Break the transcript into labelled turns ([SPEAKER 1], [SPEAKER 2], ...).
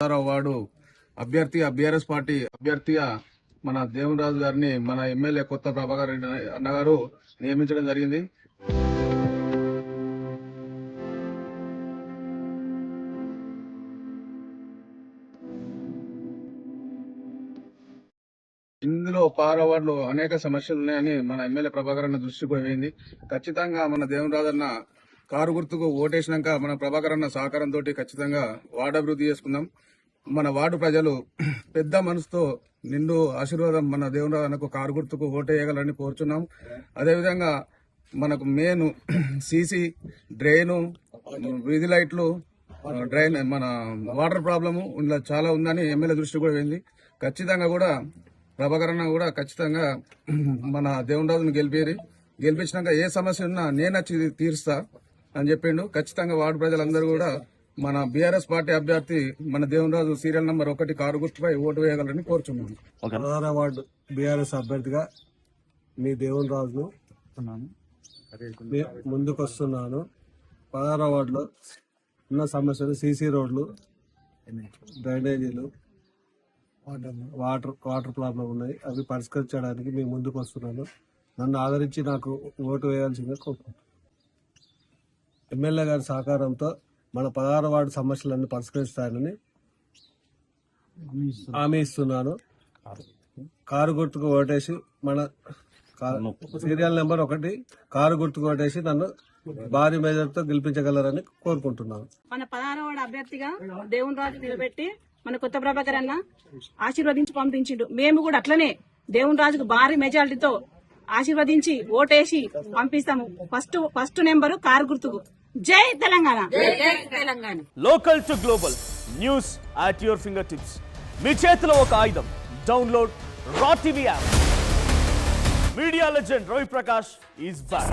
[SPEAKER 1] 16వ ward అభ్యర్థి BRS party అభ్యర్థిగా మన దేవునరాజు గారిని మన ఎమ్మెల్యే కొత్త ప్రభాకర్ రెడ్డి అన్నగారు నియమించడం జరిగింది. ఇందులో పారవాడలో అనేక సమస్యలు ఉన్నాయని మన ఎమ్మెల్యే ప్రభాకర్ అన్న దృష్టికి పోయింది. ఖచ్చితంగా మన దేవునరాజు అన్న కారు గుర్తుకు ఓటేసినాక మన ప్రభాకర్ అన్న సహకారంతో ఖచ్చితంగా వార్డు అభివృద్ధి చేసుకుందాం. మన వార్డు ప్రజలు పెద్ద మనసుతో నిండు ఆశీర్వాదం మన దేవునరాజు అన్నకు కారు గుర్తుకు ఓటేయగలని కోరుచున్నాం. అదేవిధంగా మనకు మెయిన్ సీసీ డ్రైను, వీధి లైట్లు, డ్రైన్, మన వాటర్ ప్రాబ్లము ఇలా చాలా ఉందని ఎమ్మెల్యే దృష్టి కూడా పోయింది. ఖచ్చితంగా కూడా ప్రభాకర్ అన్న కూడా ఖచ్చితంగా మన దేవునరాజును గెలిపించినాక ఏ సమస్య ఉన్నా నేనొచ్చి తీరుస్తా అని చెప్పిండు. ఖచ్చితంగా వార్డు ప్రజలందరూ కూడా మన బీఆర్ఎస్ పార్టీ అభ్యర్థి మన దేవునరాజు సీరియల్ నంబర్ 1 కారు గుర్తుపై ఓటు వేయగలని కోరుచున్నాను.
[SPEAKER 2] 16వ వార్డు బీఆర్ఎస్ అభ్యర్థిగా మీ దేవునరాజును ముందుకు వస్తున్నాను. 16వ వార్డులో ఉన్న సమస్యలు సీసీ రోడ్లు, డ్రైనేజీలు, వాటర్ ప్రాబ్లం ఉన్నాయి. అవి పరిష్కరించడానికి మేము ముందుకు వస్తున్నాను. నన్ను ఆదరించి నాకు ఓటు వేయాల్సిందిగా కోరుకుంటున్నాను. ఎమ్మెల్యే గారి సహకారంతో మన 16వ వార్డు సమస్యలన్నీ పరిష్కరిస్తానని హామీ ఇస్తున్నాను. కారు గుర్తుకు ఓటేసి మన సీరియల్ నెంబర్ 1 కారు గుర్తుకు ఓటేసి నన్ను భారీ మెజార్టీతో గెలిపించగలరని కోరుకుంటున్నాను.
[SPEAKER 3] మన 16వ వార్డు అభ్యర్థిగా దేవునరాజు నిలబెట్టి మన కొత్త ప్రభాకర్ అన్న ఆశీర్వదించి పంపించిండు. మేము కూడా అట్లనే దేవునరాజుకు భారీ మెజారిటీతో ఆశీర్వదించి ఓటేసి పంపిస్తాము. ఫస్ట్ నెంబరు కారు గుర్తుకు. జై Telangana.
[SPEAKER 4] Local to global news at your fingertips. మీ చేతిలో ఒక ఆయుధం. Download Raw TV app. Media legend Ravi Prakash is back.